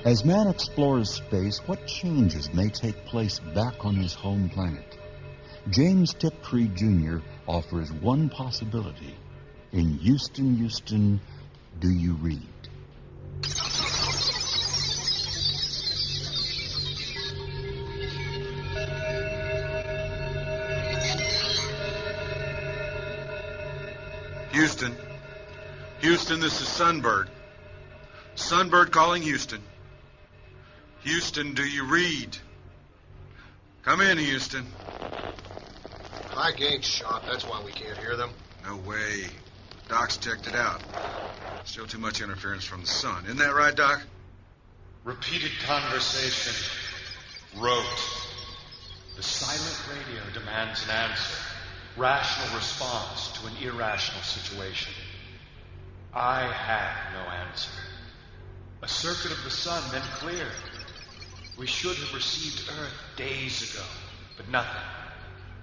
As man explores space, what changes may take place back on his home planet? James Tiptree, Jr. offers one possibility. In Houston, Houston, do you read? Houston. Houston, this is Sunbird. Sunbird calling Houston. Houston, do you read? Come in, Houston. Mike ain't shot. That's why we can't hear them. No way. Doc's checked it out. Still too much interference from the sun. Isn't that right, Doc? Repeated conversation. Wrote. The silent radio demands an answer. Rational response to an irrational situation. I had no answer. A circuit of the sun then cleared. We should have received Earth days ago, but nothing.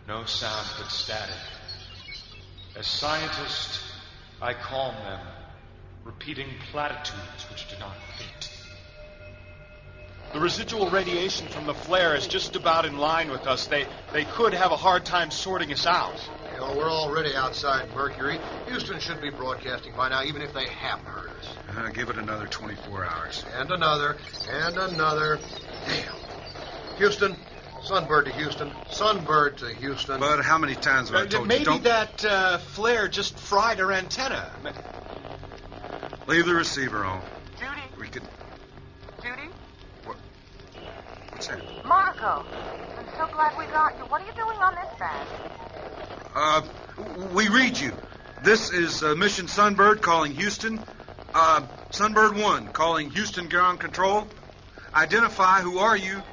No sound but static. As scientist, I calm them, repeating platitudes which do not fit. The residual radiation from the flare is just about in line with us. They could have a hard time sorting us out. Hell, we're already outside Mercury. Houston should be broadcasting by now, even if they haven't heard us. Give it another 24 hours. And another. Damn. Houston, Sunbird to Houston, Sunbird to Houston. But how many times have I told maybe you don't... that flare just fried our antenna. Leave the receiver on. Judy. We could... Judy? What's that? Marco, I'm so glad we got you. What are you doing on this band? We read you. This is Mission Sunbird calling Houston. Sunbird 1 calling Houston ground control. Identify, who are you?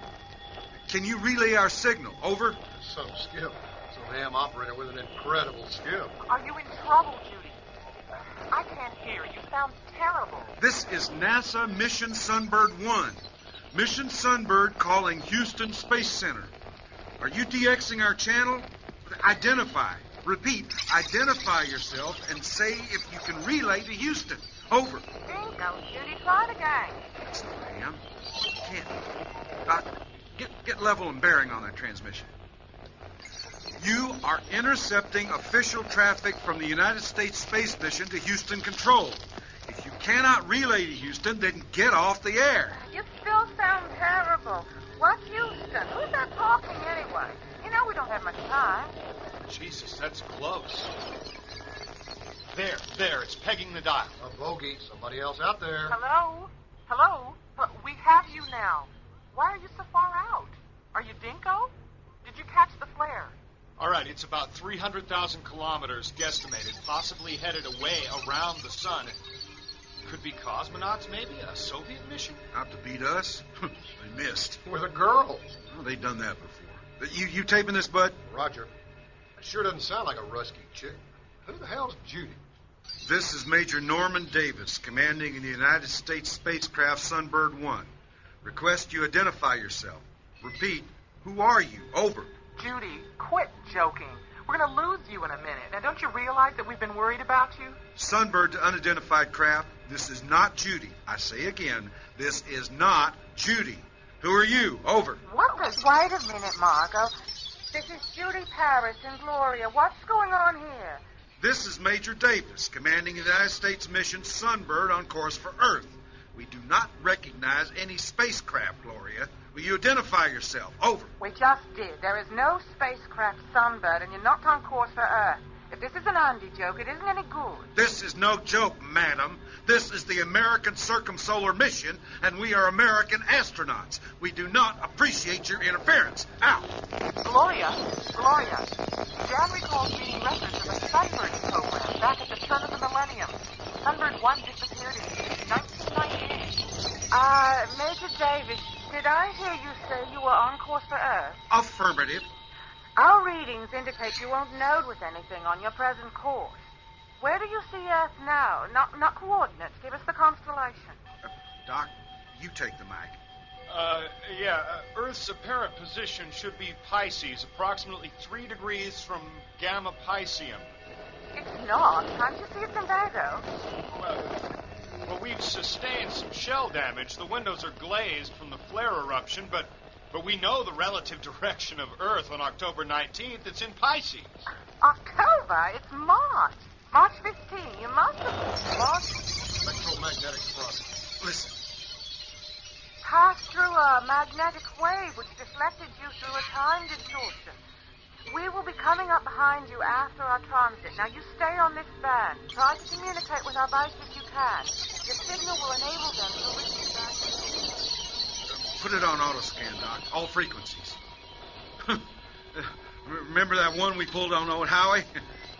Can you relay our signal? Over. Some skill. Some damn operator with an incredible skill. Are you in trouble, Judy? I can't hear. You sound terrible. This is NASA Mission Sunbird 1. Mission Sunbird calling Houston Space Center. Are you DXing our channel? Identify. Repeat, identify yourself and say if you can relay to Houston. Over. Bingo, Judy. Try it again. Yes, ma'am. Can't. Doc, get level and bearing on that transmission. You are intercepting official traffic from the United States Space Mission to Houston Control. If you cannot relay to Houston, then get off the air. You still sound terrible. What's Houston? Who's that talking anyway? You know we don't have much time. Jesus, that's close. There, it's pegging the dial. A bogey. Somebody else out there. Hello? Hello? But we have you now. Why are you so far out? Are you Dinko? Did you catch the flare? All right, it's about 300,000 kilometers guesstimated, possibly headed away around the sun. Could be cosmonauts, maybe? A Soviet mission? Out to beat us? They missed. With a girl. Well, they've done that before. You taping this, bud? Roger. It sure doesn't sound like a rusky chick. Who the hell's Judy? This is Major Norman Davis, commanding in the United States spacecraft Sunbird 1. Request you identify yourself. Repeat, who are you? Over. Judy, quit joking. We're going to lose you in a minute. Now, don't you realize that we've been worried about you? Sunbird to unidentified craft. This is not Judy. I say again, this is not Judy. Who are you? Over. What the... Wait a minute, Marco. This is Judy Paris and Gloria. What's going on here? This is Major Davis, commanding the United States mission Sunbird on course for Earth. We do not recognize any spacecraft, Gloria. Will you identify yourself? Over. We just did. There is no spacecraft Sunbird, and you're not on course for Earth. If this is an Andy joke, it isn't any good. This is no joke, madam. This is the American circumsolar mission, and we are American astronauts. We do not appreciate your interference. Out. Gloria, Dan recalls reading records of a Sunbird program back at the turn of the millennium. Sunbird 1 disappeared in 1998. Major Davis, did I hear you say you were on course for Earth? Affirmative. Our readings indicate you won't node with anything on your present course. Where do you see Earth now? Not coordinates. Give us the constellation. Doc, you take the mic. Earth's apparent position should be Pisces, approximately 3 degrees from Gamma Piscium. It's not. Can't you see it's in Virgo? Well, we've sustained some shell damage. The windows are glazed from the flare eruption, but we know the relative direction of Earth on October 19th. It's in Pisces. October? It's March. March 15. You must have lost. Electromagnetic front. Listen. Passed through a magnetic wave which deflected you through a time distortion. We will be coming up behind you after our transit. Now, you stay on this band. Try to communicate with our bikes if you can. Your signal will enable them to reach you back. Put it on auto-scan, Doc. All frequencies. Remember that one we pulled on Old Howie?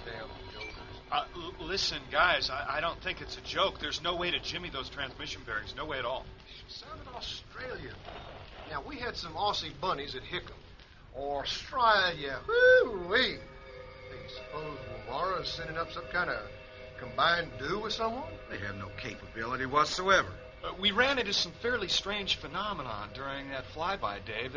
Damn jokers. Listen, guys, I don't think it's a joke. There's no way to jimmy those transmission bearings. No way at all. Sounded Australian. Now, we had some Aussie bunnies at Hickam. Australia. Woo-wee. Hey, suppose Mara is sending up some kind of combined do with someone? They have no capability whatsoever. We ran into some fairly strange phenomenon during that flyby, Dave.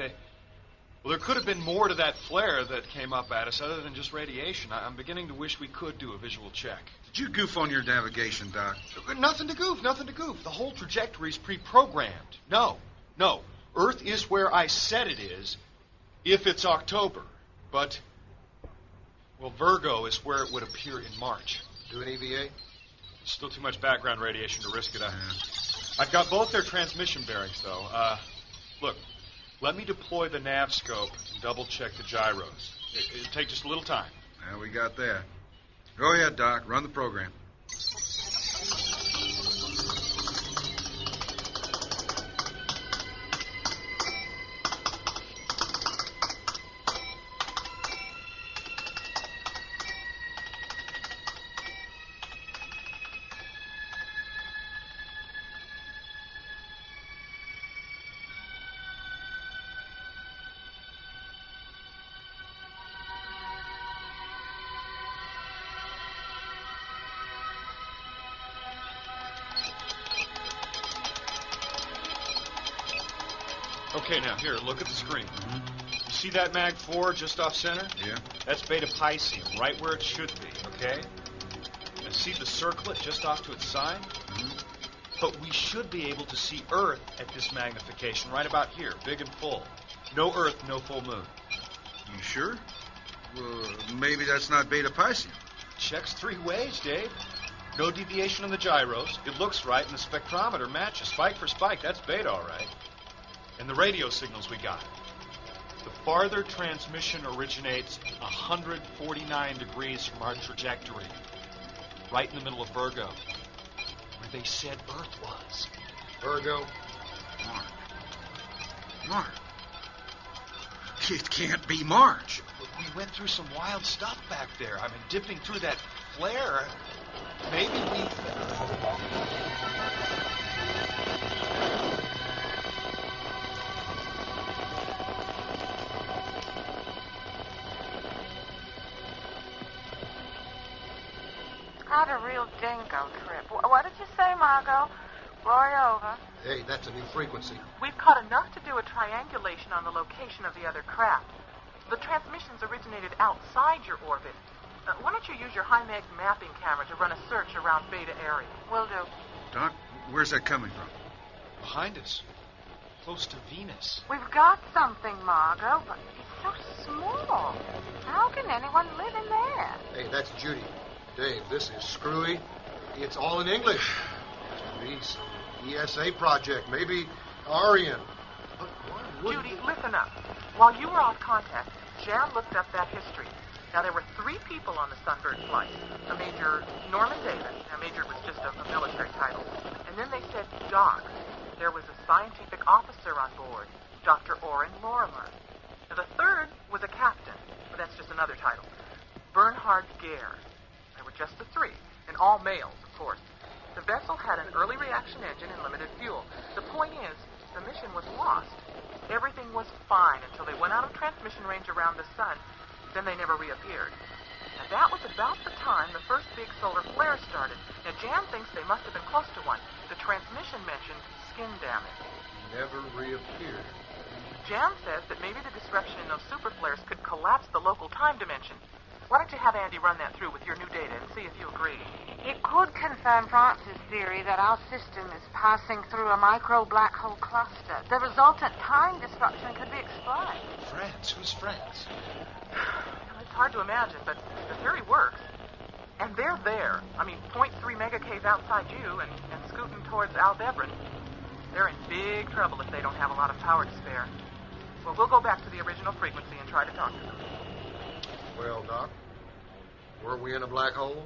There could have been more to that flare that came up at us other than just radiation. I'm beginning to wish we could do a visual check. Did you goof on your navigation, Doc? Nothing to goof. The whole trajectory's pre-programmed. No. Earth is where I said it is if it's October. But, well, Virgo is where it would appear in March. Do an EVA? Still too much background radiation to risk it. I've got both their transmission bearings, though. Look, let me deploy the nav scope and double-check the gyros. It'll take just a little time. Yeah, we got that. Go ahead, Doc. Run the program. Okay, now, here, look at the screen. You see that Mag 4 just off center? Yeah. That's Beta Pisceum, right where it should be, okay? And see the circlet just off to its side? But we should be able to see Earth at this magnification right about here, big and full. No Earth, no full moon. You sure? Well, maybe that's not Beta Pisceum. Checks three ways, Dave. No deviation on the gyros. It looks right, and the spectrometer matches. Spike for spike, that's Beta, all right. And the radio signals we got. The farther transmission originates 149 degrees from our trajectory, right in the middle of Virgo, where they said Earth was. Virgo? March. It can't be March. We went through some wild stuff back there. I mean, dipping through that flare, maybe we... Had a real dingo trip. What did you say, Margot? Roy over. Hey, that's a new frequency. We've caught enough to do a triangulation on the location of the other craft. The transmissions originated outside your orbit. Why don't you use your high-mag mapping camera to run a search around Beta area? Will do. Doc, where's that coming from? Behind us. Close to Venus. We've got something, Margot, but it's so small. How can anyone live in there? Hey, that's Judy. Dave, this is screwy. It's all in English. Maybe some ESA project. Maybe Aryan. But why would Judy, listen up. While you were off contact, Jan looked up that history. Now, there were 3 people on the Sunbird flight. A Major Norman Davis. Now, Major was just a military title. And then they said Doc. There was a scientific officer on board, Dr. Orrin Lorimer. Now, the 3rd was a captain. But that's just another title. Bernhard Gare. There were just the 3, and all males, of course. The vessel had an early reaction engine and limited fuel. The point is, the mission was lost. Everything was fine until they went out of transmission range around the sun. Then they never reappeared. And that was about the time the first big solar flare started. Now, Jan thinks they must have been close to one. The transmission mentioned skin damage. never reappeared? Jan says that maybe the disruption in those super flares could collapse the local time dimension. Why don't you have Andy run that through with your new data and see if you agree? It could confirm France's theory that our system is passing through a micro-black hole cluster. The resultant time disruption could be explained. France? Who's France? It's hard to imagine, but the theory works. And they're there. I mean, 0.3 megak's outside you and scooting towards Aldebaran. They're in big trouble if they don't have a lot of power to spare. Well, we'll go back to the original frequency and try to talk to them. Well, Doc, were we in a black hole?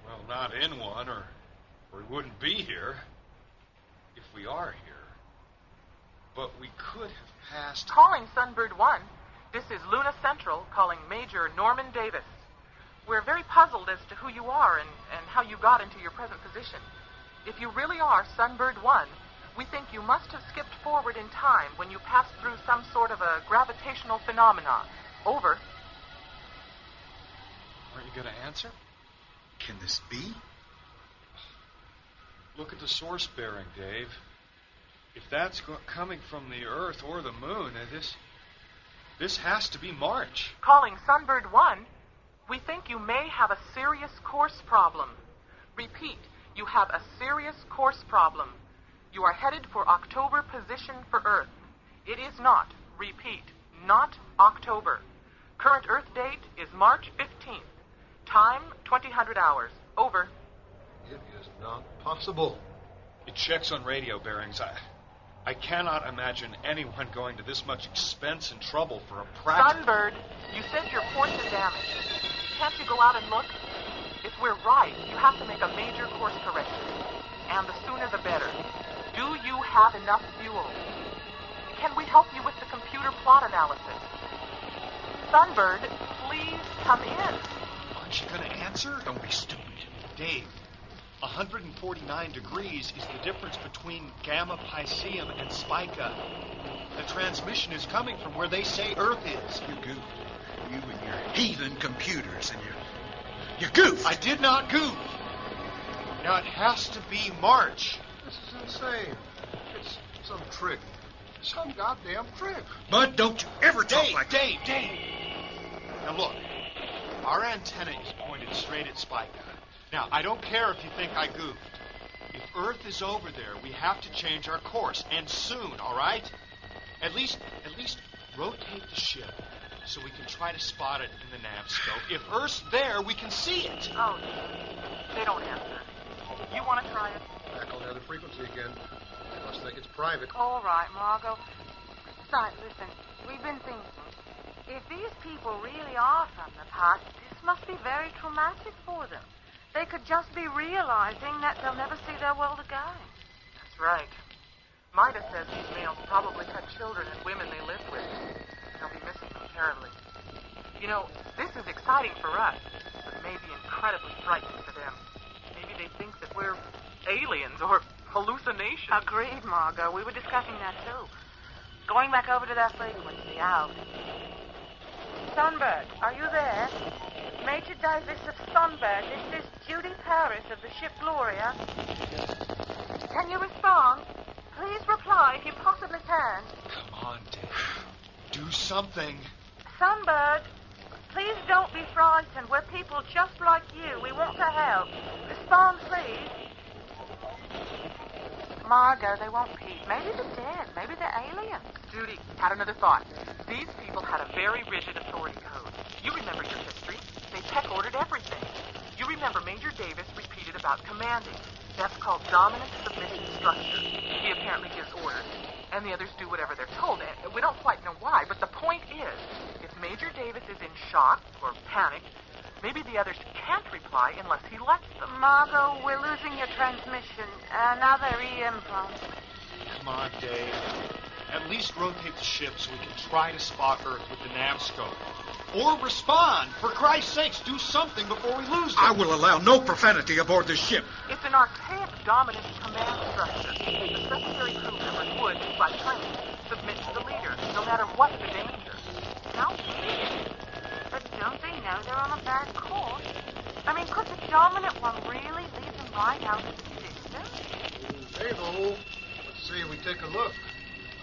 Well, not in one, or we wouldn't be here. If we are here. But we could have passed... Calling Sunbird 1. This is Luna Central calling Major Norman Davis. We're very puzzled as to who you are and how you got into your present position. If you really are Sunbird 1, we think you must have skipped forward in time when you passed through some sort of a gravitational phenomena. Over. Aren't you going to answer? Can this be? Look at the source bearing, Dave. If that's coming from the Earth or the Moon, this has to be March. Calling Sunbird 1, we think you may have a serious course problem. Repeat, you have a serious course problem. You are headed for October position for Earth. It is not, repeat, not October. Current Earth date is March 15th. Time, 2000 hours. Over. It is not possible. It checks on radio bearings. I cannot imagine anyone going to this much expense and trouble for a practical... Sunbird, you said your ports are damaged. Can't you go out and look? If we're right, you have to make a major course correction. And the sooner the better. Do you have enough fuel? Can we help you with the computer plot analysis? Sunbird, please come in. Aren't you going to answer? Don't be stupid. Dave, 149 degrees is the difference between Gamma Pisceum and Spica. The transmission is coming from where they say Earth is. You goofed. You and your heathen computers and you goofed. I did not goof. Now, it has to be March. This is insane. It's some trick. Some goddamn trick. Bud, don't you ever talk like that. Dave. Now, look. Our antenna is pointed straight at Spica. Now, I don't care if you think I goofed. If Earth is over there, we have to change our course, and soon, all right? At least rotate the ship so we can try to spot it in the nav scope. If Earth's there, we can see it. Oh, they don't answer. You want to try it? Back on the other frequency again. They must think it's private. All right, Margot. Son, listen, we've been thinking. If these people really are from the past, this must be very traumatic for them. They could just be realizing that they'll never see their world again. That's right. Mida says these males probably had children and women they lived with. They'll be missing them terribly. You know, this is exciting for us, but maybe incredibly frightening for them. Maybe they think that we're aliens or hallucinations. Agreed, Margot. We were discussing that, too. Going back over to that frequency, out. Sunbird, are you there? Major Davis of Sunbird, this is Judy Paris of the ship Gloria. Can you respond? Please reply if you possibly can. Come on, Dave. Do something. Sunbird, please don't be frightened. We're people just like you. We want to help. Respond, please. Margot, they won't peep. Maybe they're dead. Maybe they're aliens. Judy, had another thought. These people had a very rigid authority code. You remember your history. They tech-ordered everything. You remember Major Davis repeated about commanding. That's called dominant submission structure. He apparently gives orders, and the others do whatever they're told. And we don't quite know why, but the point is, if Major Davis is in shock or panic, maybe the others can't reply unless he lets them. Margot, we're losing your transmission. Another EM prompt. Come on, Dave. At least rotate the ship so we can try to spot Earth with the nav scope. Or respond. For Christ's sakes, do something before we lose them. I will allow no profanity aboard this ship. It's an archaic dominant command structure. The secondary crew members would, by training, submit to the leader, no matter what the danger. How weird. But don't they know they're on a bad course? I mean, could the dominant one really leave them right out of the system? Hey, ho. Let's see if we take a look.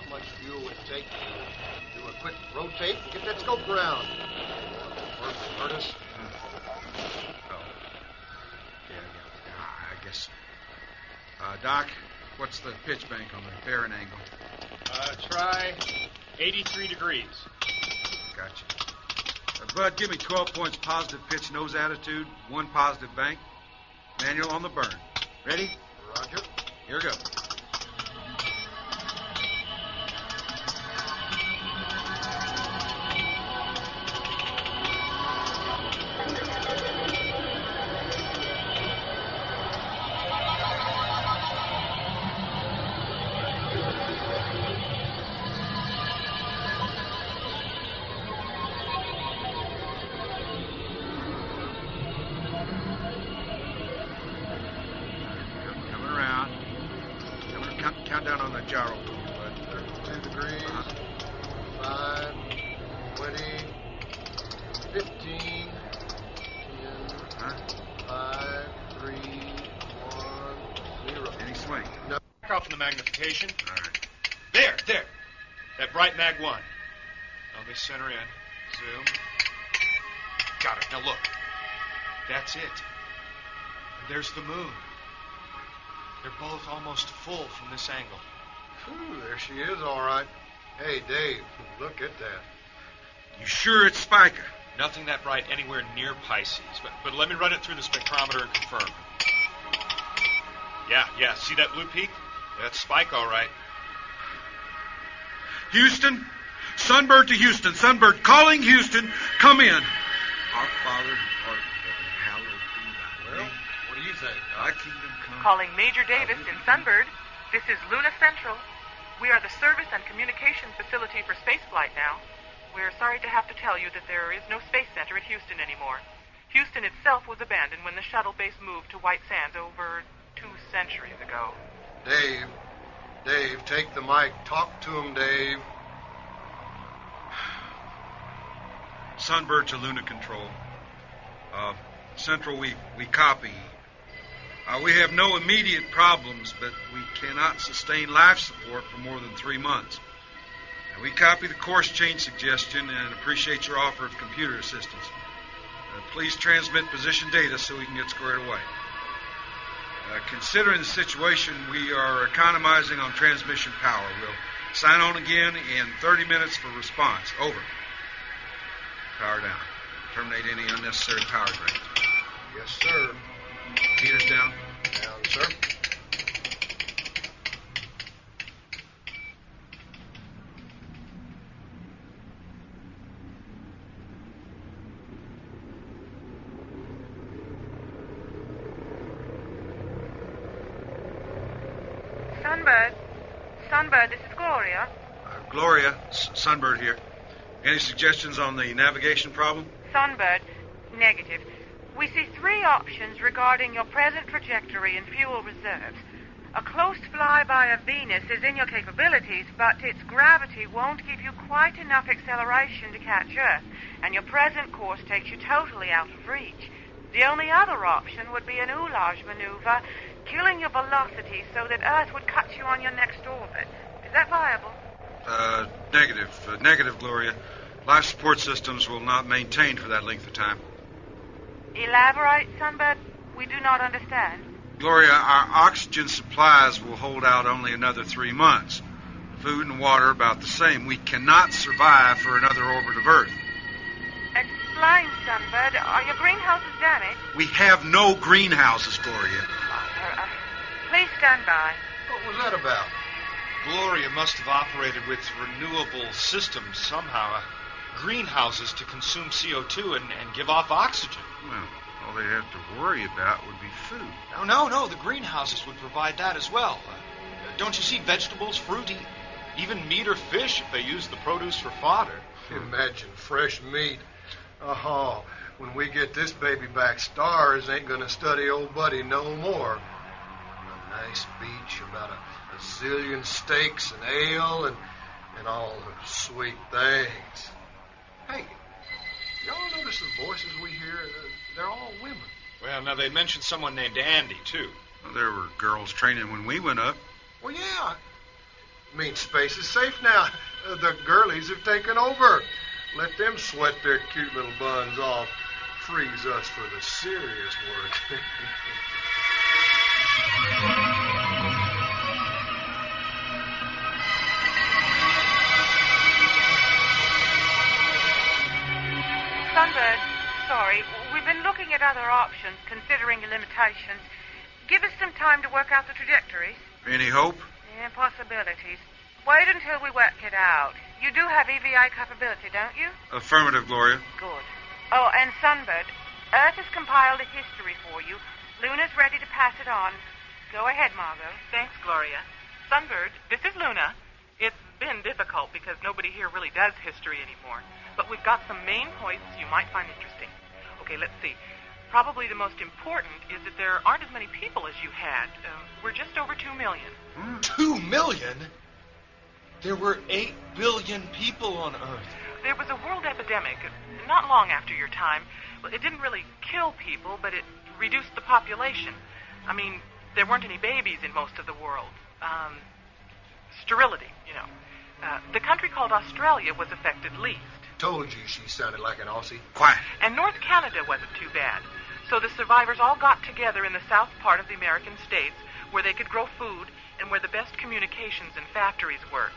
How much fuel would it take to do a quick rotate and get that scope around? First, Curtis. this. Doc, what's the pitch bank on the bearing angle? Try 83 degrees. Gotcha. Bud, give me 12 points positive pitch nose attitude, 1 positive bank. Manual on the burn. Ready? Roger. Here we go. Count down on the gyro. 32 degrees. 5, 20, 15, 10, 5, 3, 1, 0. Any swing? No. Back off in the magnification. All right. There. That bright mag 1. Let me center in. Zoom. Got it. Now look. That's it. And there's the moon. They're both almost full from this angle. Ooh, there she is, all right. Hey, Dave, look at that. You sure it's Spica? Nothing that bright anywhere near Pisces, but let me run it through the spectrometer and confirm. Yeah, see that blue peak? That's Spike, all right. Houston? Sunbird to Houston. Sunbird calling Houston. Come in. Our Father who art in heaven, hallowed be thy name. What do you think? Thy kingdom come. Calling Major Davis in Sunbird. This is Luna Central. We are the service and communication facility for spaceflight now. We're sorry to have to tell you that there is no space center at Houston anymore. Houston itself was abandoned when the shuttle base moved to White Sands over 2 centuries ago. Dave, take the mic. Talk to him, Dave. Sunbird to Luna Control. Central, we copy. We have no immediate problems, but we cannot sustain life support for more than 3 months. We copy the course change suggestion and appreciate your offer of computer assistance. Please transmit position data so we can get squared away. Considering the situation, we are economizing on transmission power. We'll sign on again in 30 minutes for response. Over. Power down. Terminate any unnecessary power drains. Yes, sir. Meters down. Down, sir. Sunbird, this is Gloria. Gloria, Sunbird here. Any suggestions on the navigation problem? Sunbird, negative. We see 3 options regarding your present trajectory and fuel reserves. A close flyby of Venus is in your capabilities, but its gravity won't give you quite enough acceleration to catch Earth, and your present course takes you totally out of reach. The only other option would be an Oulage maneuver, killing your velocity so that Earth would cut you on your next orbit. Is that viable? Negative. Negative, Gloria. Life support systems will not maintain for that length of time. Elaborate, Sunbird. We do not understand. Gloria, our oxygen supplies will hold out only another 3 months. Food and water about the same. We cannot survive for another orbit of Earth. Explain, Sunbird. Are your greenhouses damaged? We have no greenhouses, Gloria. Please stand by. What was that about? Gloria must have operated with renewable systems somehow. Greenhouses to consume CO2 and give off oxygen. Well, all they have to worry about would be food. No. The greenhouses would provide that as well. Don't you see vegetables, fruit, even meat or fish if they use the produce for fodder? Imagine fresh meat. Oh, when we get this baby back, stars ain't gonna study old buddy no more. A nice beach, about a zillion steaks and ale and all the sweet things. Hey, y'all notice the voices we hear? They're all women. Well, now they mentioned someone named Andy, too. Well, there were girls training when we went up. Well, yeah. I mean, space is safe now. The girlies have taken over. Let them sweat their cute little buns off. Frees us for the serious work. Sunbird, sorry. We've been looking at other options, considering the limitations. Give us some time to work out the trajectories. Any hope? Yeah, possibilities. Wait until we work it out. You do have EVA capability, don't you? Affirmative, Gloria. Good. Oh, and Sunbird, Earth has compiled a history for you. Luna's ready to pass it on. Go ahead, Margot. Thanks, Gloria. Sunbird, this is Luna. It's been difficult because nobody here really does history anymore. But we've got some main points you might find interesting. Okay, let's see. Probably the most important is that there aren't as many people as you had. We're just over 2 million. 2 million? There were 8 billion people on Earth. There was a world epidemic not long after your time. Well, it didn't really kill people, but it reduced the population. I mean, there weren't any babies in most of the world. Sterility, you know. The country called Australia was affected least. Told you she sounded like an Aussie. Quiet. And North Canada wasn't too bad. So the survivors all got together in the south part of the American states where they could grow food and where the best communications and factories were.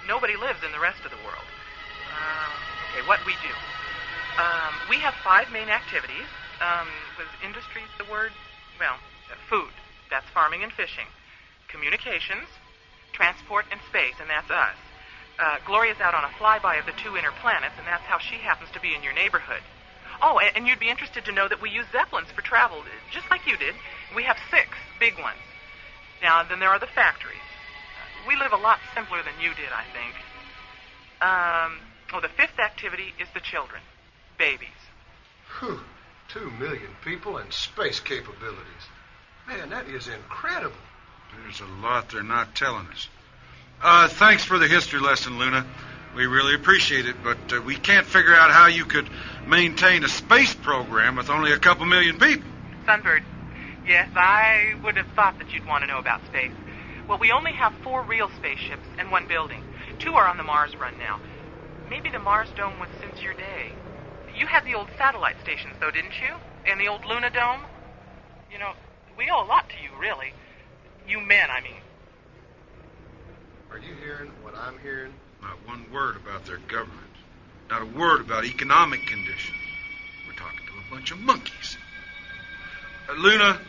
Nobody lives in the rest of the world. Okay, what we do. We have 5 main activities. Was industries the word? Well, food. That's farming and fishing. Communications, transport, and space, and that's us. Gloria's out on a flyby of the 2 inner planets, and that's how she happens to be in your neighborhood. Oh, and you'd be interested to know that we use Zeppelins for travel, just like you did. We have 6 big ones. Now, then there are the factories. We live a lot simpler than you did, I think. The 5th activity is the children. Babies. Whew. 2 million people and space capabilities. Man, that is incredible. There's a lot they're not telling us. Thanks for the history lesson, Luna. We really appreciate it, but we can't figure out how you could maintain a space program with only a couple million people. Sunbird, yes, I would have thought that you'd want to know about space. Well, we only have 4 real spaceships and 1 building. 2 are on the Mars run now. Maybe the Mars Dome was since your day. You had the old satellite stations, though, didn't you? And the old Luna Dome? You know, we owe a lot to you, really. You men, I mean. Are you hearing what I'm hearing? Not one word about their government. Not a word about economic conditions. We're talking to a bunch of monkeys. Luna,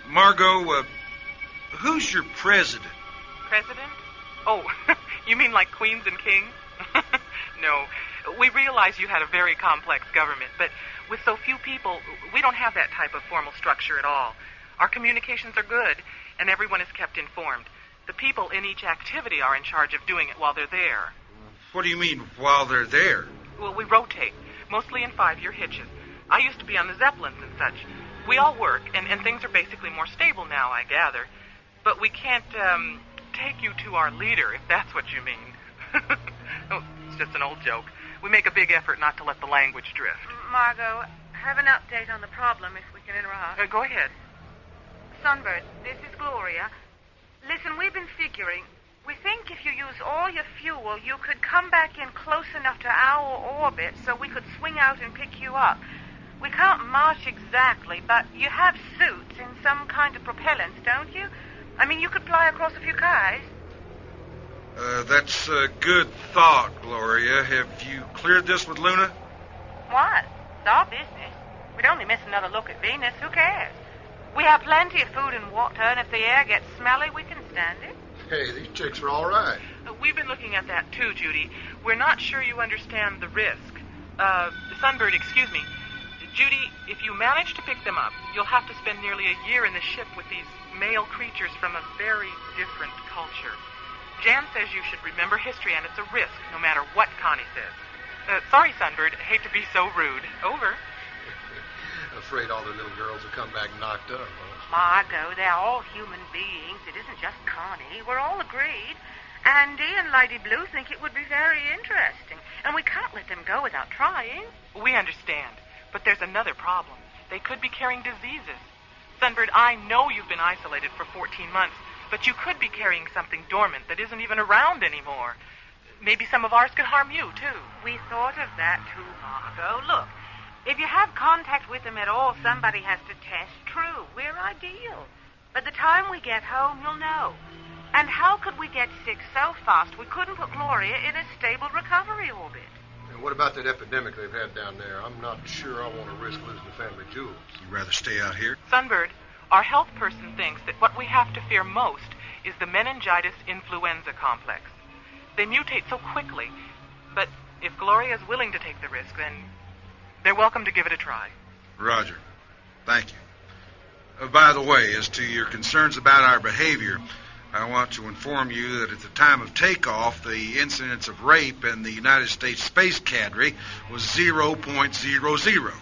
Margot, who's your president? President? Oh, you mean like queens and kings? No. We realize you had a very complex government, but with so few people, we don't have that type of formal structure at all. Our communications are good, and everyone is kept informed. The people in each activity are in charge of doing it while they're there. What do you mean, while they're there? Well, we rotate, mostly in 5-year hitches. I used to be on the Zeppelins and such. We all work, and things are basically more stable now, I gather. But we can't, take you to our leader, if that's what you mean. Oh, it's just an old joke. We make a big effort not to let the language drift. Margot, have an update on the problem, if we can interrupt. Go ahead. Sunbird, this is Gloria. Listen, we've been figuring. We think if you use all your fuel, you could come back in close enough to our orbit so we could swing out and pick you up. We can't march exactly, but you have suits and some kind of propellants, don't you? I mean, you could fly across a few kais. That's a good thought, Gloria. Have you cleared this with Luna? What? It's our business. We'd only miss another look at Venus. Who cares? We have plenty of food and water, and if the air gets smelly, we can stand it. Hey, these chicks are all right. We've been looking at that, too, Judy. We're not sure you understand the risk. Sunbird, excuse me. Judy, if you manage to pick them up, you'll have to spend nearly a year in the ship with these male creatures from a very different culture. Jan says you should remember history, and it's a risk, no matter what Connie says. Sorry, Sunbird. Hate to be so rude. Over. Afraid all the little girls will come back knocked up, huh? Margot, they're all human beings. It isn't just Connie. We're all agreed. Andy and Lady Blue think it would be very interesting, and we can't let them go without trying. We understand, but there's another problem. They could be carrying diseases. Sunbird, I know you've been isolated for 14 months, but you could be carrying something dormant that isn't even around anymore. Maybe some of ours could harm you, too. We thought of that, too, Margot. Look, if you have contact with them at all, somebody has to test. True, we're ideal. By the time we get home, you'll know. And how could we get sick so fast we couldn't put Gloria in a stable recovery orbit? And what about that epidemic they've had down there? I'm not sure I want to risk losing the family jewels. You'd rather stay out here? Sunbird, our health person thinks that what we have to fear most is the meningitis influenza complex. They mutate so quickly, but if Gloria's willing to take the risk, then they're welcome to give it a try. Roger. Thank you. By the way, as to your concerns about our behavior, I want to inform you that at the time of takeoff, the incidence of rape in the United States space cadre was 0.00.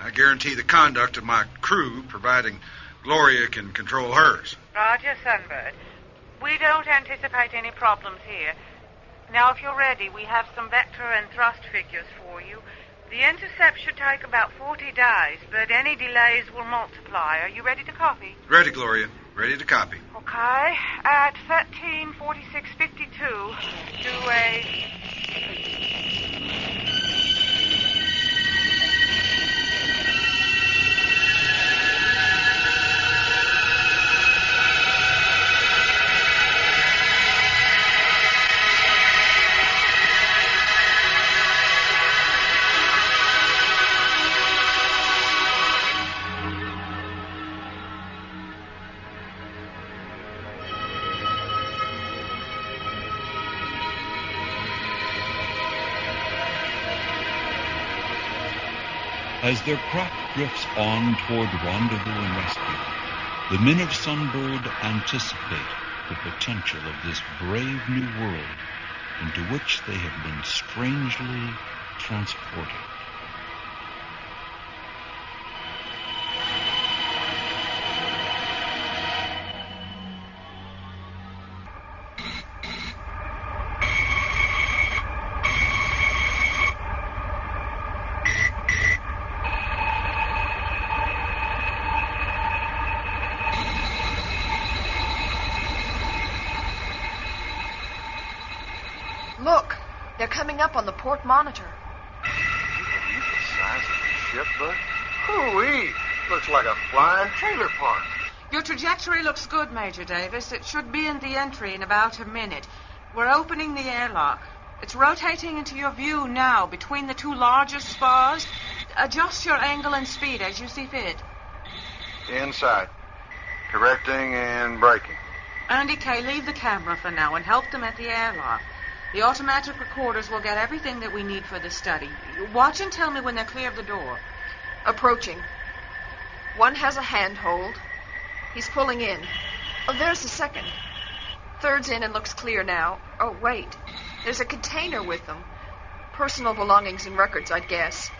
I guarantee the conduct of my crew, providing Gloria can control hers. Roger, Sunbird. We don't anticipate any problems here. Now, if you're ready, we have some vector and thrust figures for you. The intercept should take about 40 days, but any delays will multiply. Are you ready to copy? Ready, Gloria. Ready to copy. Okay. At 13:46:52, do a... As their craft drifts on toward rendezvous and rescue, the men of Sunbird anticipate the potential of this brave new world into which they have been strangely transported. Look, they're coming up on the port monitor. Can you believe the size of the ship, Bud? Hoo-wee! Looks like a flying trailer park. Your trajectory looks good, Major Davis. It should be in the entry in about a minute. We're opening the airlock. It's rotating into your view now between the two largest spars. Adjust your angle and speed as you see fit. Inside. Correcting and braking. Andy Kay, leave the camera for now and help them at the airlock. The automatic recorders will get everything that we need for the study. Watch and tell me when they're clear of the door. Approaching. One has a handhold. He's pulling in. Oh, there's the second. Third's in and looks clear now. Oh, wait. There's a container with them. Personal belongings and records, I'd guess.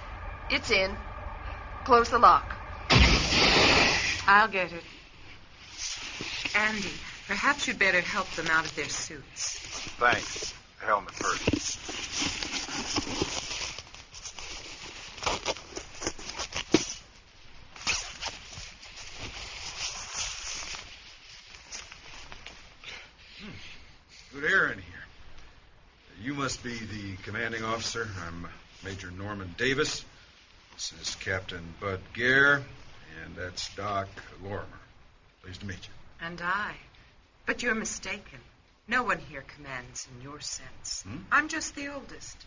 It's in. Close the lock. I'll get it. Andy, perhaps you'd better help them out of their suits. Thanks. Helmet first. Good air in here. You must be the commanding officer. I'm Major Norman Davis. This is Captain Bud Gare, and that's Doc Lorimer. Pleased to meet you. And I. But you're mistaken. No one here commands in your sense. Hmm? I'm just the oldest.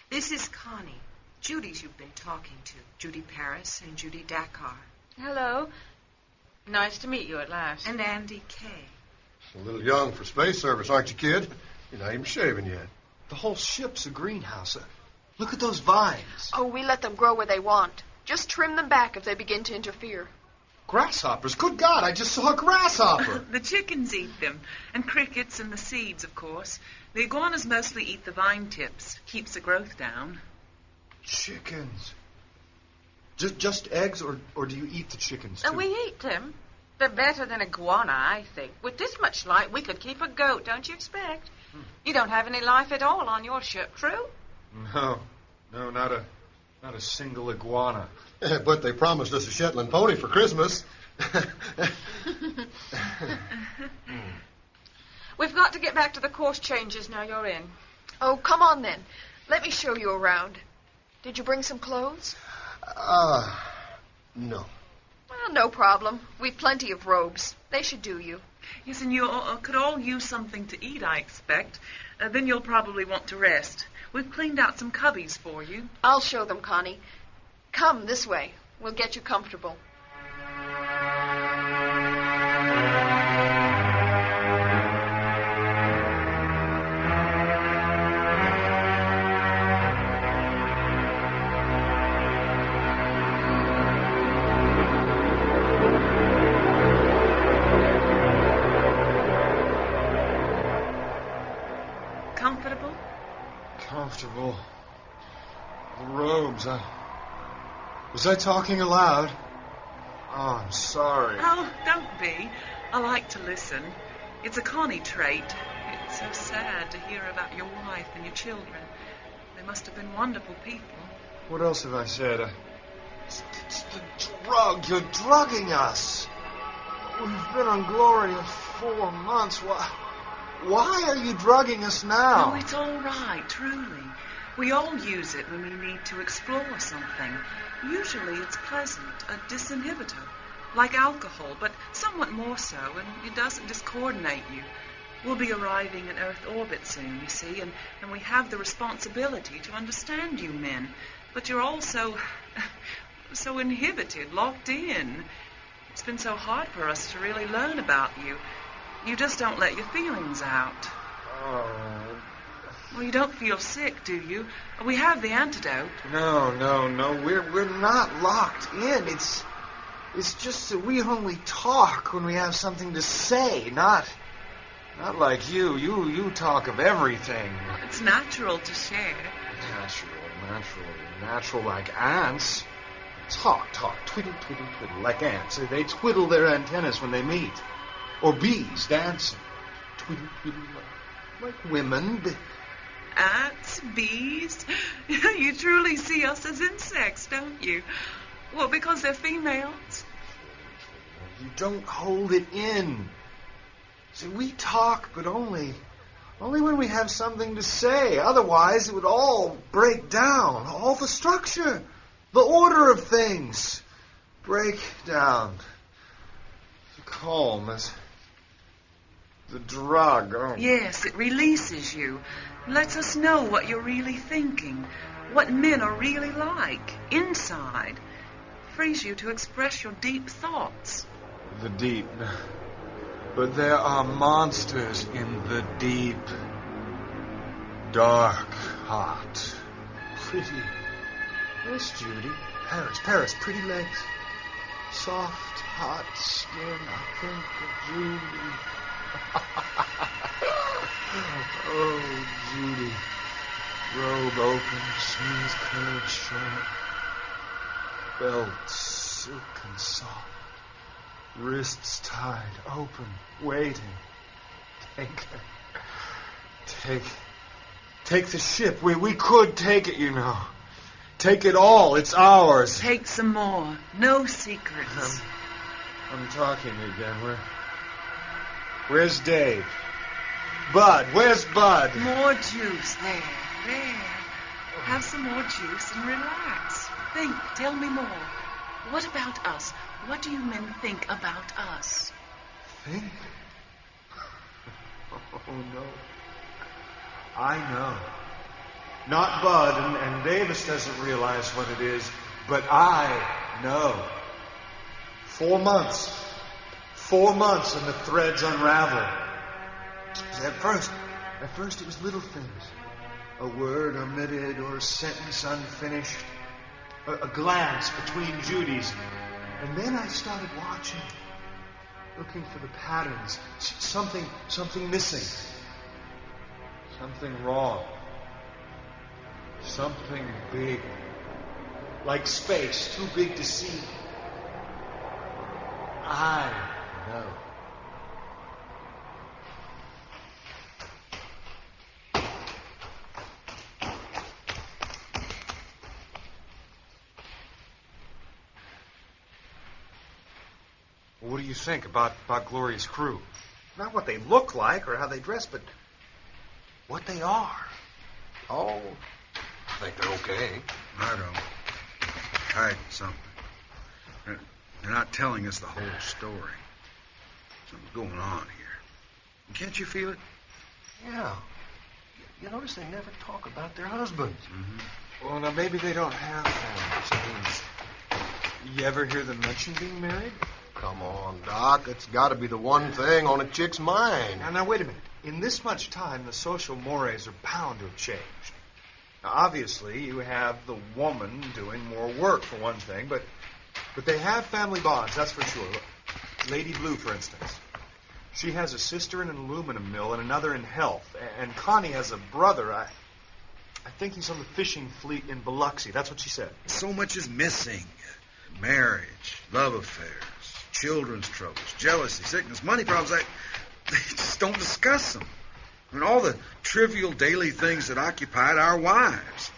This is Connie. Judy's you've been talking to. Judy Paris and Judy Dakar. Hello. Nice to meet you at last. And Andy Kay. A little young for space service, aren't you, kid? You're not even shaving yet. The whole ship's a greenhouse. Look at those vines. Oh, we let them grow where they want. Just trim them back if they begin to interfere. Grasshoppers. Good God, I just saw a grasshopper. The chickens eat them. And crickets and the seeds, of course. The iguanas mostly eat the vine tips. Keeps the growth down. Chickens. Just eggs, or do you eat the chickens, too? And we eat them. They're better than iguana, I think. With this much light, we could keep a goat, don't you expect? You don't have any life at all on your ship, true? No, not a single iguana. But they promised us a Shetland pony for Christmas. We've got to get back to the course changes now you're in. Oh, come on then. Let me show you around. Did you bring some clothes? No. Well, no problem. We've plenty of robes. They should do you. Yes, and you could all use something to eat, I expect. Then you'll probably want to rest. We've cleaned out some cubbies for you. I'll show them, Connie. Come this way. We'll get you comfortable. Comfortable? Comfortable. The robes. Was I talking aloud? Oh, I'm sorry. Oh, don't be. I like to listen. It's a Connie trait. It's so sad to hear about your wife and your children. They must have been wonderful people. What else have I said? It's the drug. You're drugging us. We've been on Gloria 4 months. Why are you drugging us now? Oh, it's all right, truly. We all use it when we need to explore something. Usually it's pleasant, a disinhibitor, like alcohol, but somewhat more so, and it doesn't discoordinate you. We'll be arriving in Earth orbit soon, you see, and we have the responsibility to understand you men. But you're all so inhibited, locked in. It's been so hard for us to really learn about you. You just don't let your feelings out. Oh. Well, you don't feel sick, do you? We have the antidote. No. We're not locked in. It's just that we only talk when we have something to say, not like you. You talk of everything. It's natural to share. Natural like ants. Talk, twiddle, like ants. They twiddle their antennas when they meet. Or bees dancing. Twiddle, like women. Ants, bees. You truly see us as insects, don't you? Well, because they're females. You don't hold it in. See, we talk, but only when we have something to say. Otherwise, it would all break down. All the structure, the order of things break down. The calm is the drug. Oh. Yes, it releases you. Lets us know what you're really thinking, what men are really like, inside. Frees you to express your deep thoughts. The deep. But there are monsters in the deep. Dark, hot, pretty. Yes, Judy. Paris, pretty legs. Soft, hot skin. I think of Judy. Oh, Judy. Robe open, smooth curved shirt. Belt silken soft. Wrists tied, open, waiting. Take the ship. We could take it, you know. Take it all. It's ours. Take some more. No secrets. I'm talking again. Where's Dave? Bud. Where's Bud? More juice. There. Have some more juice and relax. Think. Tell me more. What about us? What do you men think about us? Think? Oh, no. I know. Not Bud, and Davis doesn't realize what it is, but I know. 4 months. 4 months and the threads unravel. At first it was little things. A word omitted or a sentence unfinished. A glance between Judy's. And then I started watching. Looking for the patterns. Something missing. Something wrong. Something big. Like space, too big to see. I know. What do you think about Gloria's crew? Not what they look like or how they dress, but what they are. Oh, I think they're okay. I don't. Hide something. They're not telling us the whole story. Something's going on here. Can't you feel it? Yeah. You notice they never talk about their husbands. Mm-hmm. Well, now maybe they don't have families. You ever hear them mention being married? Come on, Doc. It's got to be the one thing on a chick's mind. Now, wait a minute. In this much time, the social mores are bound to have changed. Now, obviously, you have the woman doing more work, for one thing, but they have family bonds, that's for sure. Look, Lady Blue, for instance. She has a sister in an aluminum mill and another in health. And Connie has a brother. I think he's on the fishing fleet in Biloxi. That's what she said. So much is missing. Marriage, love affairs, children's troubles, jealousy, sickness, money problems. They just don't discuss them. I mean, all the trivial daily things that occupied our wives.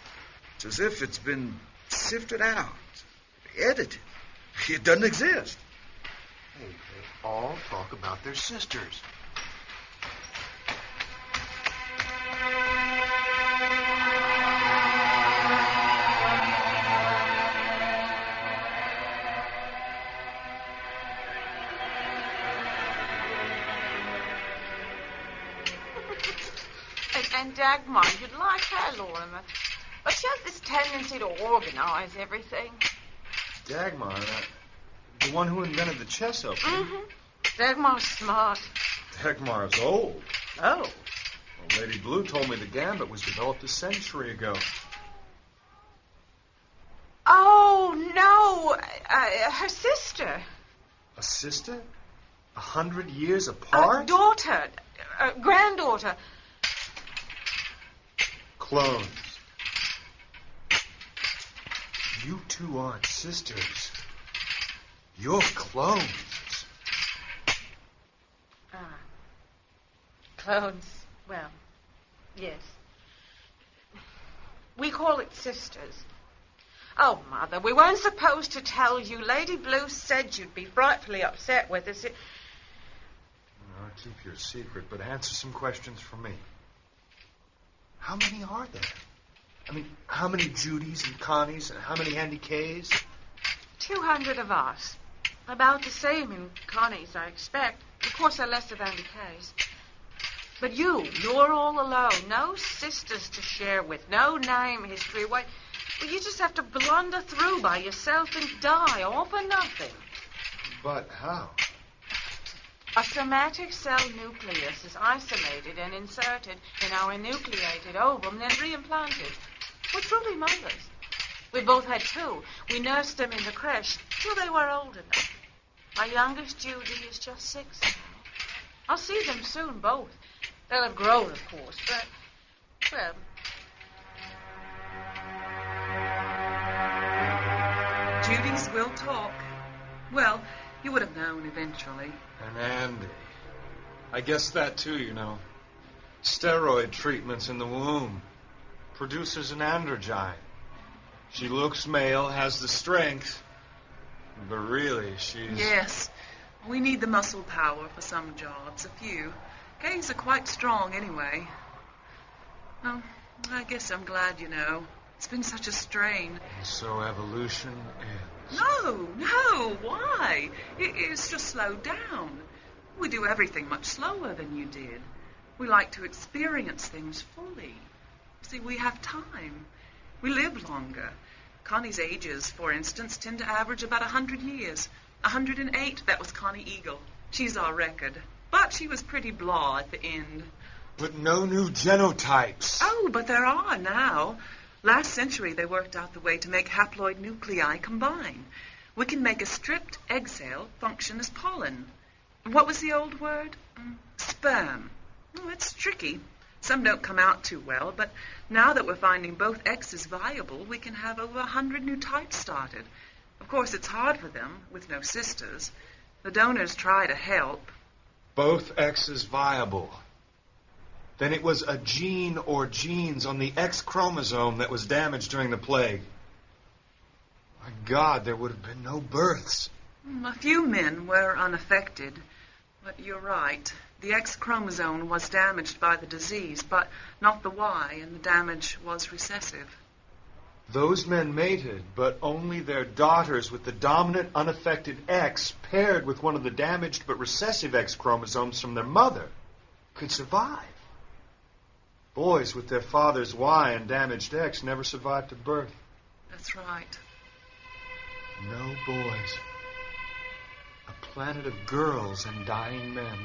It's as if it's been sifted out, edited. It doesn't exist. Hey, they all talk about their sisters. And Dagmar, you'd like her, Lorimer. But she has this tendency to organize everything. Dagmar, the one who invented the chess opening. Mm-hmm. Dagmar's smart. Dagmar's old. Oh. Well, Lady Blue told me the gambit was developed a century ago. Oh, no. Her sister. A sister? 100 years apart? Daughter. Granddaughter. Clones. You two aren't sisters. You're clones. Clones. Well, yes. We call it sisters. Oh, Mother, we weren't supposed to tell you. Lady Blue said you'd be frightfully upset with us. I'll keep your secret, but answer some questions for me. How many are there? I mean, how many Judys and Connies and how many Andy Kays? 200 of us. About the same in Connies, I expect. Of course, there are less of Andy Kays. But you're all alone. No sisters to share with. No name history. Well, you just have to blunder through by yourself and die, all for nothing. But how? A somatic cell nucleus is isolated and inserted in our enucleated ovum, then reimplanted. We're truly mothers. We both had two. We nursed them in the creche till they were old enough. My youngest, Judy, is just 6 now. I'll see them soon, both. They'll have grown, of course, but, well... Judy's will talk. Well, you would have known eventually. And Andy. I guess that too, you know. Steroid treatments in the womb. Produces an androgyne. She looks male, has the strength. But really, she's... Yes. We need the muscle power for some jobs, a few. Gays are quite strong anyway. Well, I guess I'm glad you know. It's been such a strain. And so evolution ends. No, why? It's just slowed down. We do everything much slower than you did. We like to experience things fully. See, we have time. We live longer. Connie's ages, for instance, tend to average about 100 years. 108, that was Connie Eagle. She's our record. But she was pretty blah at the end. But no new genotypes. Oh, but there are now. Last century, they worked out the way to make haploid nuclei combine. We can make a stripped egg cell function as pollen. What was the old word? Sperm. Oh, it's tricky. Some don't come out too well, but now that we're finding both X's viable, we can have over 100 new types started. Of course, it's hard for them, with no sisters. The donors try to help. Both X's viable. Then it was a gene or genes on the X chromosome that was damaged during the plague. My God, there would have been no births. A few men were unaffected. But you're right. The X chromosome was damaged by the disease, but not the Y, and the damage was recessive. Those men mated, but only their daughters with the dominant unaffected X paired with one of the damaged but recessive X chromosomes from their mother could survive. Boys with their father's Y and damaged X never survived to birth. That's right. No boys. A planet of girls and dying men.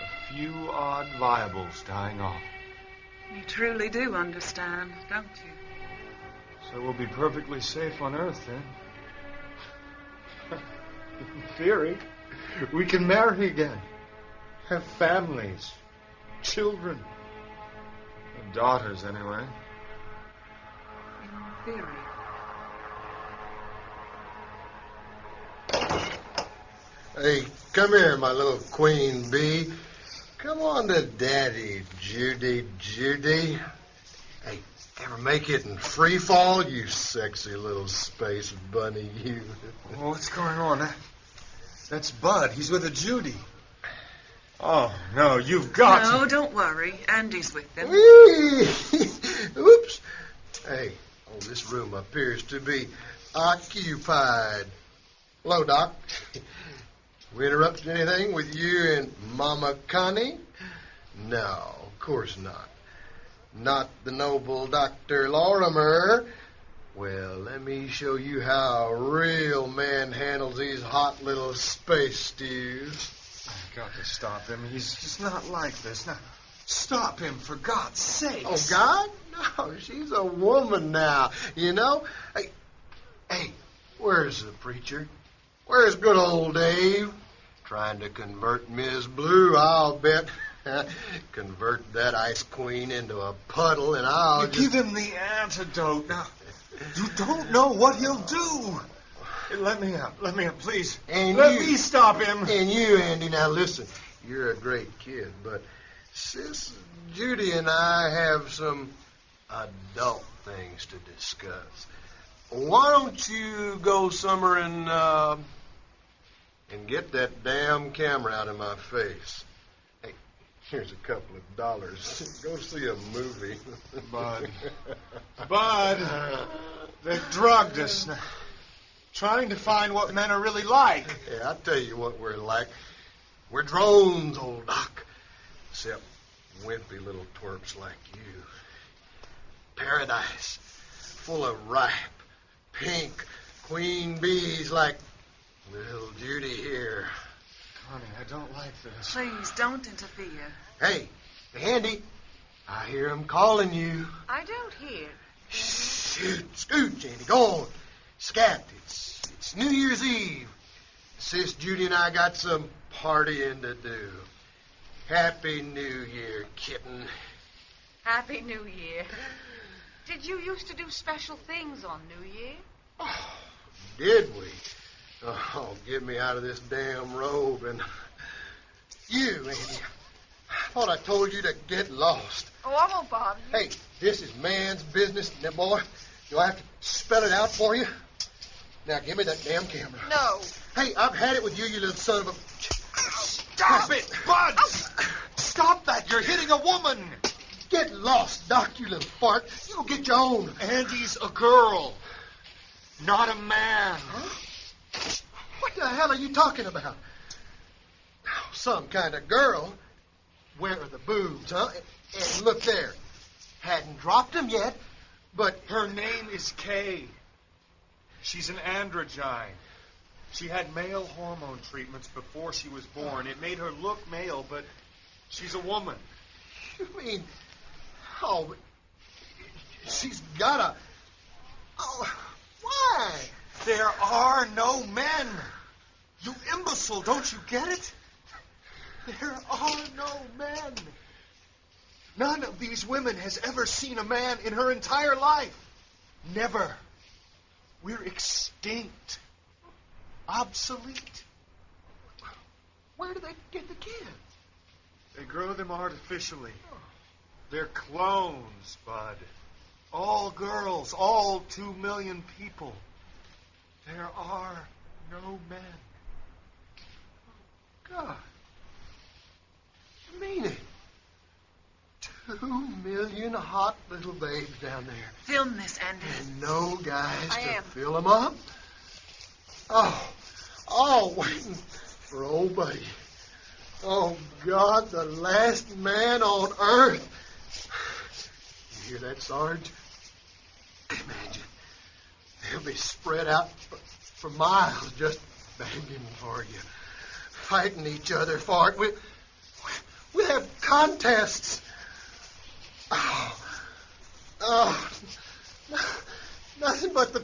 A few odd viables dying off. You truly do understand, don't you? So we'll be perfectly safe on Earth, then. In theory, we can marry again. Have families. Children. Daughters, anyway. In theory. Hey, come here, my little queen bee. Come on to Daddy, Judy. Hey, ever make it in free fall, you sexy little space bunny, you? Well, what's going on? That's Bud. He's with a Judy. Oh, no, you've got No, to... don't worry. Andy's with them. Oops. Hey, this room appears to be occupied. Hello, Doc. We interrupted anything with you and Mama Connie? No, of course not. Not the noble Dr. Lorimer. Well, let me show you how a real man handles these hot little space stews. I've got to stop him. He's not like this. Now, stop him, for God's sake. Oh, God? No, she's a woman now, you know? Hey, where's the preacher? Where's good old Dave? Trying to convert Ms. Blue, I'll bet. Convert that ice queen into a puddle, and I'll Give him the antidote. Now, you don't know what he'll do. Let me up, please. Let me stop him. And you, Andy, now listen. You're a great kid, but Sis Judy and I have some adult things to discuss. Why don't you go somewhere and get that damn camera out of my face? Hey, here's a couple of dollars. Go see a movie. Bud, they've drugged us. Trying to find what men are really like. Yeah, I'll tell you what we're like. We're drones, old Doc. Except wimpy little twerps like you. Paradise, full of ripe, pink queen bees like little Judy here. Connie, I don't like this. Please, don't interfere. Hey, Andy, I hear him calling you. I don't hear. Shoot, scooch, Andy, go on. Scat, it's New Year's Eve. Sis Judy and I got some partying to do. Happy New Year, kitten. Happy New Year. Did you used to do special things on New Year? Oh, did we? Oh, get me out of this damn robe. And you, Andy, I thought I told you to get lost. Oh, I won't bother you. Hey, this is man's business, now, boy. Do I have to spell it out for you? Now, give me that damn camera. No. Hey, I've had it with you, you little son of a... Stop it, Bud! Stop that! You're hitting a woman! Get lost, Doc, you little fart. You'll get your own. Andy's a girl, not a man. Huh? What the hell are you talking about? Some kind of girl. Where are the boobs, huh? And look there. Hadn't dropped them yet, but... Her name is Kay. She's an androgyne. She had male hormone treatments before she was born. It made her look male, but she's a woman. You mean... Oh, she's got a... Oh, why? There are no men. You imbecile, don't you get it? There are no men. None of these women has ever seen a man in her entire life. Never. We're extinct. Obsolete. Where do they get the kids? They grow them artificially. They're clones, Bud. All girls, all 2 million people. There are no men. God. You mean it? 2 million hot little babes down there. Film this, Andy. And no guys I to am. fill them up. Oh, waiting for old buddy. Oh, God, the last man on earth. You hear that, Sarge? Imagine. They'll be spread out for miles just begging for you, fighting each other for it. We'll have contests. Nothing but the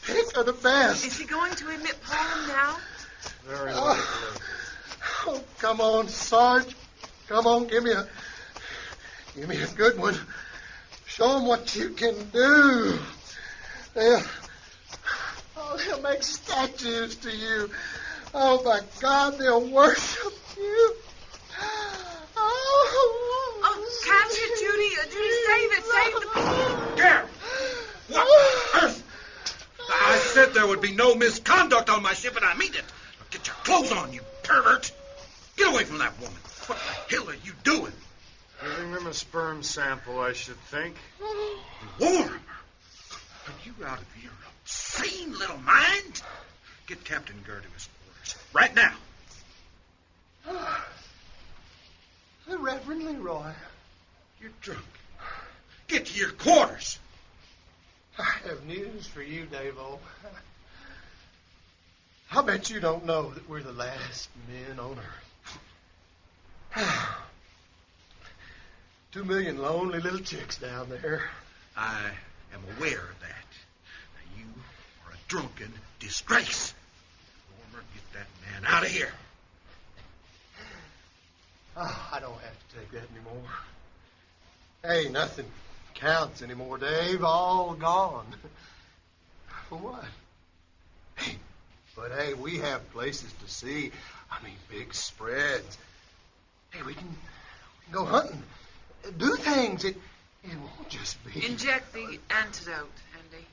pick of the best. Is he going to emit pollen now? Very likely. Oh, come on, Sarge. Come on, give me a good one. Show them what you can do. They'll make statues to you. Oh, my God, they'll worship you. Oh, catch it, Judy. Judy, save it. Save the... Gary! What on earth? I said there would be no misconduct on my ship, and I mean it. Now get your clothes on, you pervert. Get away from that woman. What the hell are you doing? Giving them a sperm sample, I should think. Warm? Are you out of your insane little mind? Get Captain Gurr to his quarters. Right now. The Reverend Leroy. You're drunk. Get to your quarters. I have news for you, Dave-O. I bet you don't know that we're the last men on Earth. 2 million lonely little chicks down there. I am aware of that. Now, you are a drunken disgrace. Warmer, get that man out of here. Oh, I don't have to take that anymore. Hey, nothing counts anymore, Dave. All gone. For what? Hey, but hey, we have places to see. I mean, big spreads. Hey, we can go hunting. Do things. It won't just be... Inject the antidote, Andy.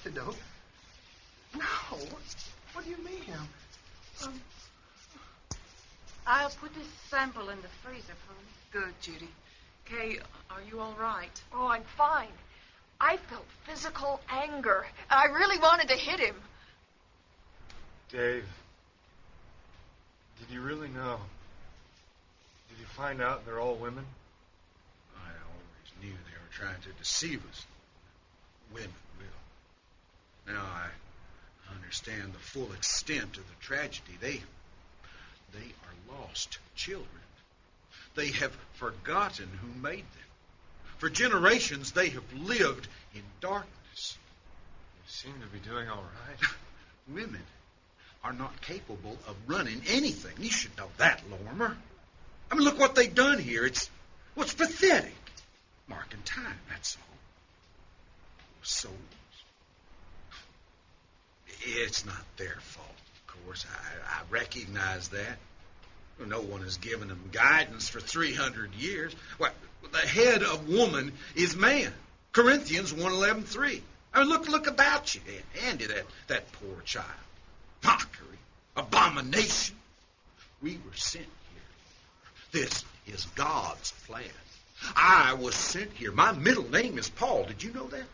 Antidote? No. What do you mean? I'll put this sample in the freezer for you. Good, Judy. Kay, are you all right? Oh, I'm fine. I felt physical anger. I really wanted to hit him. Dave, did you really know? Did you find out they're all women? I always knew they were trying to deceive us. Women will. Now I understand the full extent of the tragedy. They are lost children. They have forgotten who made them. For generations, they have lived in darkness. They seem to be doing all right. Women are not capable of running anything. You should know that, Lorimer. I mean, look what they've done here. It's pathetic. Marking time, that's all. Souls. It's not their fault, of course. I recognize that. No one has given them guidance for 300 years. What? The head of woman is man. Corinthians 1:11-3. I mean, look about you, Andy, that poor child. Mockery, abomination. We were sent here. This is God's plan. I was sent here. My middle name is Paul. Did you know that?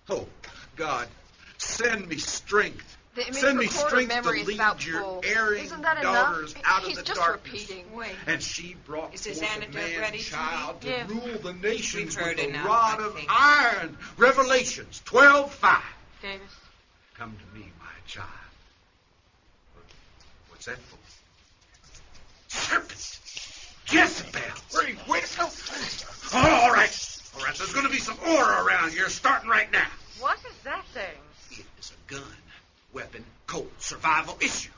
Oh, God, send me strength. Send me strength to lead your erring daughters out of the darkness. Wait. And she brought Is this forth a antidote ready, man-child to Judy? rule the nations We've heard with a enough, rod I of think. iron. Revelations 12:5. Davis. Come to me, my child. What's that for? Serpent! Jezebel! Wait. All right. There's going to be some order around here, starting right now. What is that thing? It is a gun, weapon, code, survival issue.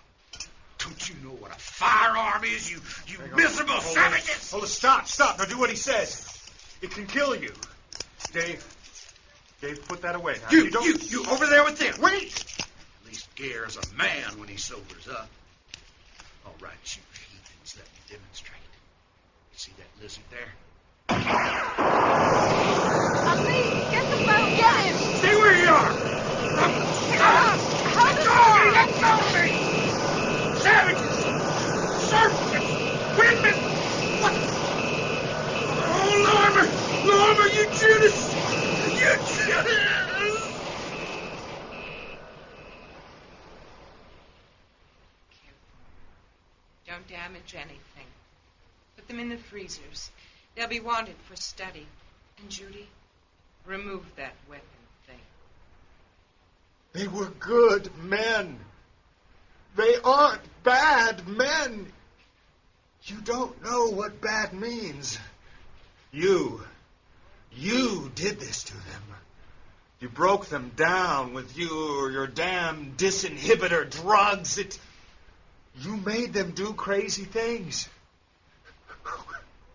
Don't you know what a firearm is, you miserable savages? Hold it. Stop. Now do what he says. It can kill you. Dave, put that away. Now, You don't... over there with them. Wait! At least Gare's a man when he sobers up. All right, you heathens, let me demonstrate. You see that lizard there? Ali, get the boat. Get him. Stay where you are! Let go of me! Savages! Serpents! Women! What? damage anything. Put them in the freezers. They'll be wanted for study. And Judy, remove that weapon thing. They were good men. They aren't bad men. You don't know what bad means. You did this to them. You broke them down with your damn disinhibitor drugs. You made them do crazy things.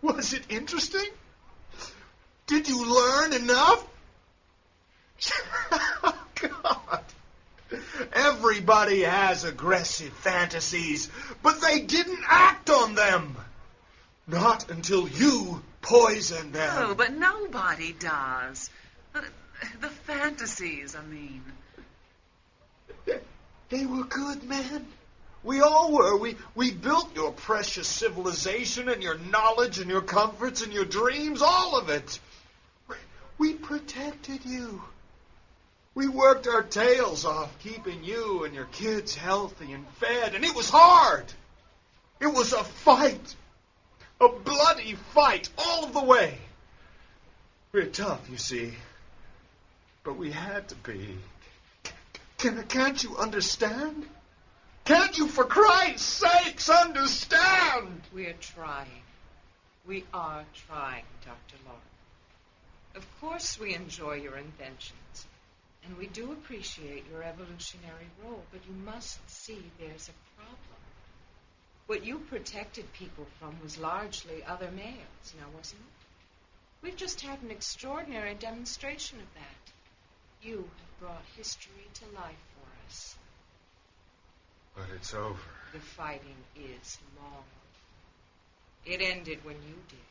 Was it interesting? Did you learn enough? Oh, God. Everybody has aggressive fantasies, but they didn't act on them. Not until you poisoned them. Oh, but nobody does. The fantasies, I mean. They were good men. We all were. We built your precious civilization and your knowledge and your comforts and your dreams, all of it. We protected you. We worked our tails off keeping you and your kids healthy and fed, and it was hard. It was a fight. A bloody fight all of the way. We're tough, you see. But we had to be. Can't you understand? Can't you, for Christ's sakes, understand? We're trying. We are trying, Dr. Lauren. Of course we enjoy your inventions, and we do appreciate your evolutionary role, but you must see there's a problem. What you protected people from was largely other males, now wasn't it? We've just had an extraordinary demonstration of that. You have brought history to life for us. But it's over. The fighting is long. It ended when you did.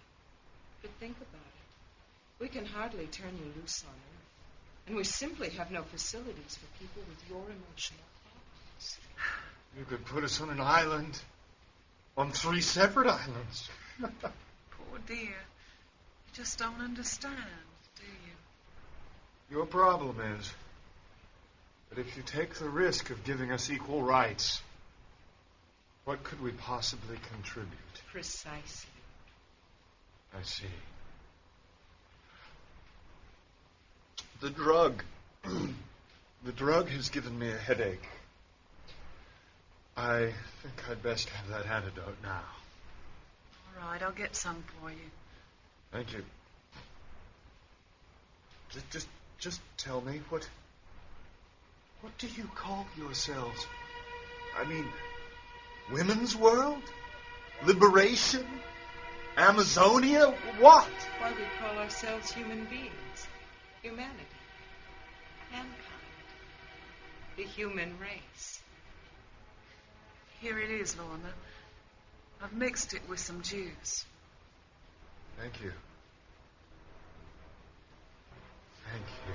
But think about it. We can hardly turn you loose on Earth, and we simply have no facilities for people with your emotional problems. You could put us on an island. On 3 separate islands. Poor dear. You just don't understand, do you? Your problem is that if you take the risk of giving us equal rights, what could we possibly contribute? Precisely. I see. The drug. The drug has given me a headache. I think I'd best have that antidote now. All right, I'll get some for you. Thank you. Just tell me, what do you call yourselves? I mean, women's world? Liberation? Amazonia? What? Why we call ourselves human beings. Humanity. Mankind. The human race. Here it is, Lorna. I've mixed it with some juice. Thank you. Thank you.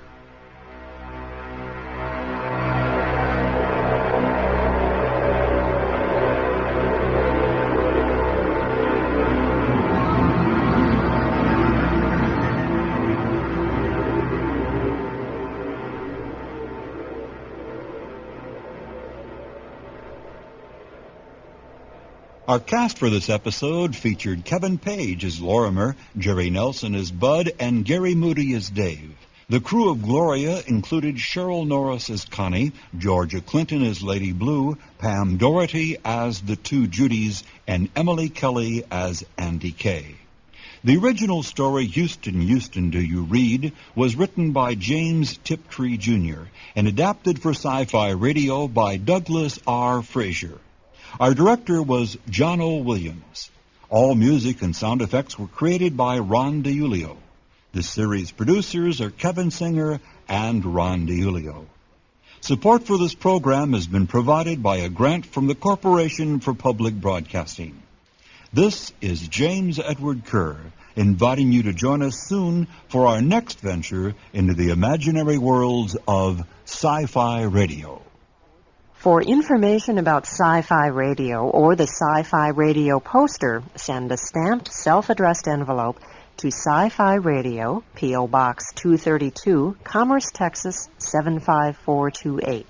Our cast for this episode featured Kevin Page as Lorimer, Jerry Nelson as Bud, and Gary Moody as Dave. The crew of Gloria included Cheryl Norris as Connie, Georgia Clinton as Lady Blue, Pam Doherty as the two Judys, and Emily Kelly as Andy Kay. The original story, Houston, Houston, Do You Read, was written by James Tiptree, Jr. and adapted for Sci-Fi Radio by Douglas R. Frazier. Our director was John O. Williams. All music and sound effects were created by Ron DiIulio. The series producers are Kevin Singer and Ron DiIulio. Support for this program has been provided by a grant from the Corporation for Public Broadcasting. This is James Edward Kerr, inviting you to join us soon for our next venture into the imaginary worlds of Sci-Fi Radio. For information about Sci-Fi Radio or the Sci-Fi Radio poster, send a stamped, self-addressed envelope to Sci-Fi Radio, P.O. Box 232, Commerce, Texas 75428.